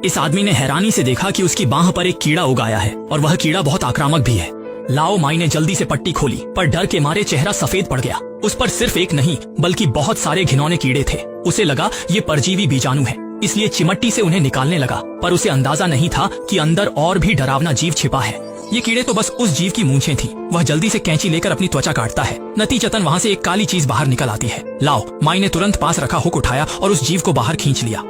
इस आदमी ने हैरानी से देखा कि उसकी बाह पर एक कीड़ा उगाया है और वह कीड़ा बहुत आक्रामक भी है। लाओ माई ने जल्दी से पट्टी खोली, पर डर के मारे चेहरा सफेद पड़ गया। उस पर सिर्फ एक नहीं बल्कि बहुत सारे घिनौने कीड़े थे। उसे लगा ये परजीवी बीजाणु है, इसलिए चिमट्टी से उन्हें निकालने लगा, पर उसे अंदाजा नहीं था कि अंदर और भी डरावना जीव छिपा है। ये कीड़े तो बस उस जीव की मूंछें थीं। वह जल्दी से कैंची लेकर अपनी त्वचा काटता है। नतीजतन वहाँ से एक काली चीज बाहर निकल आती है। लाओ माई ने तुरंत पास रखा हुक उठाया और उस जीव को बाहर खींच लिया।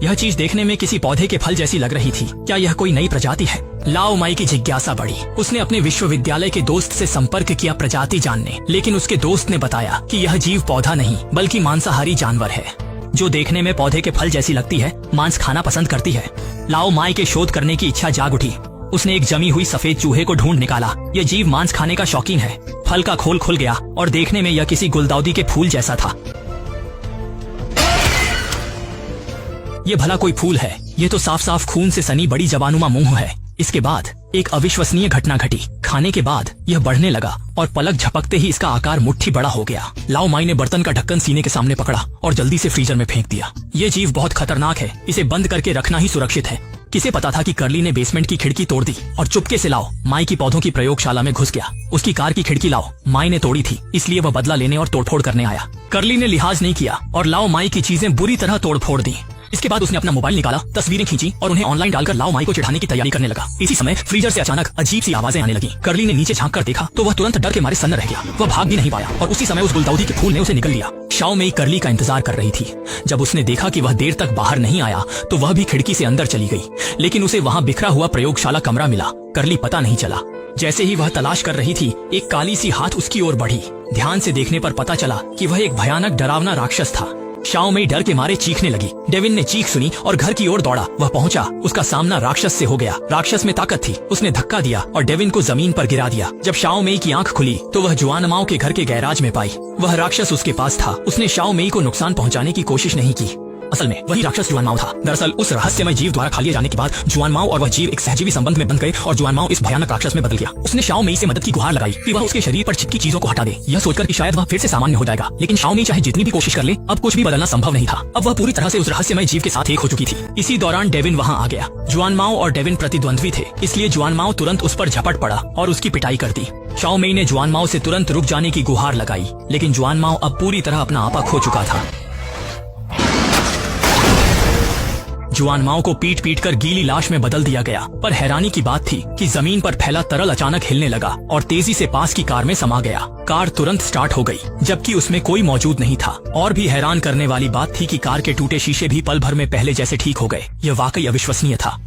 यह चीज देखने में किसी पौधे के फल जैसी लग रही थी। क्या यह कोई नई प्रजाति है? लाओ माई की जिज्ञासा बढ़ी। उसने अपने विश्वविद्यालय के दोस्त से संपर्क किया प्रजाति जानने, लेकिन उसके दोस्त ने बताया कि यह जीव पौधा नहीं बल्कि मांसाहारी जानवर है, जो देखने में पौधे के फल जैसी लगती है, मांस खाना पसंद करती है। लाओ माई के शोध करने की इच्छा जाग उठी। उसने एक जमी हुई सफेद चूहे को ढूंढ निकाला। यह जीव मांस खाने का शौकीन है। फल का खोल खुल गया और देखने में यह किसी गुलदाउदी के फूल जैसा था। ये भला कोई फूल है? ये तो साफ साफ खून से सनी बड़ी जबानुमा मुंह है। इसके बाद एक अविश्वसनीय घटना घटी। खाने के बाद यह बढ़ने लगा और पलक झपकते ही इसका आकार मुट्ठी बड़ा हो गया। लाओ माई ने बर्तन का ढक्कन सीने के सामने पकड़ा और जल्दी से फ्रीजर में फेंक दिया। ये जीव बहुत खतरनाक है, इसे बंद करके रखना ही सुरक्षित है। किसे पता था कि कर्ली ने बेसमेंट की खिड़की तोड़ दी और चुपके से लाओ माई की पौधों की प्रयोगशाला में घुस गया। उसकी कार की खिड़की लाओ माई ने तोड़ी थी, इसलिए वह बदला लेने और तोड़फोड़ करने आया। कर्ली ने लिहाज नहीं किया और लाओ माई की चीजें बुरी तरह तोड़फोड़ दी। इसके बाद उसने अपना मोबाइल निकाला, तस्वीरें खींची और उन्हें ऑनलाइन डालकर लाओ माई को चिढ़ाने की तैयारी करने लगा। इसी समय फ्रीजर से अचानक अजीब सी आवाजें आने लगी। कर्ली ने नीचे झांक कर देखा तो वह तुरंत डर के मारे सन्न रह गया। वह भाग भी नहीं पाया और उसी समय उस गुलदाउदी के फूल ने उसे निगल लिया। शाओ मेई कर्ली का इंतजार कर रही थी। जब उसने देखा कि वह देर तक बाहर नहीं आया तो वह भी खिड़की से अंदर चली गई, लेकिन उसे वहाँ बिखरा हुआ प्रयोगशाला कमरा मिला। कर्ली पता नहीं चला। जैसे ही वह तलाश कर रही थी, एक काली सी हाथ उसकी ओर बढ़ी। ध्यान से देखने पर पता चला कि वह एक भयानक डरावना राक्षस था। शाओ मेई डर के मारे चीखने लगी। डेविन ने चीख सुनी और घर की ओर दौड़ा। वह पहुंचा, उसका सामना राक्षस से हो गया। राक्षस में ताकत थी। उसने धक्का दिया और डेविन को जमीन पर गिरा दिया। जब शाओ मेई की आंख खुली तो वह जुआनमाओ के घर के गैराज में पाई। वह राक्षस उसके पास था। उसने शाओ मेई को नुकसान पहुंचाने की कोशिश नहीं की। असल में वही राक्षस जुआनमाओ था। दरअसल उस रहस्यमय जीव द्वारा खा लिए जाने के बाद जुआनमाओ और वह जीव एक सहजीवी संबंध में बंध गए और जुआनमाओ इस भयानक राक्षस में बदल गया। उसने शाओ मेई से मदद की गुहार लगाई कि वह उसके शरीर पर चिपकी चीजों को हटा दे, यह सोचकर कि शायद वह फिर से सामान्य हो जाएगा। लेकिन शाओ मेई चाहे जितनी भी कोशिश कर ले, अब कुछ भी बदलना संभव नहीं था। अब वह पूरी तरह से उस रहस्यमय जीव के साथ एक हो चुकी थी। इसी दौरान डेविन वहाँ आ गया। जुआनमाओ और डेविन प्रतिद्वंद्वी थे, इसलिए जुआनमाओ तुरंत उस पर झपट पड़ा और उसकी पिटाई कर दी। शाओ मेई ने जुआनमाओ से तुरंत रुक जाने की गुहार लगाई, लेकिन जुआनमाओ अब पूरी तरह अपना आपा खो चुका था। जुआनमाओ को पीट पीट कर गीली लाश में बदल दिया गया। पर हैरानी की बात थी कि जमीन पर फैला तरल अचानक हिलने लगा और तेजी से पास की कार में समा गया। कार तुरंत स्टार्ट हो गई, जबकि उसमें कोई मौजूद नहीं था। और भी हैरान करने वाली बात थी कि कार के टूटे शीशे भी पल भर में पहले जैसे ठीक हो गए। यह वाकई अविश्वसनीय था।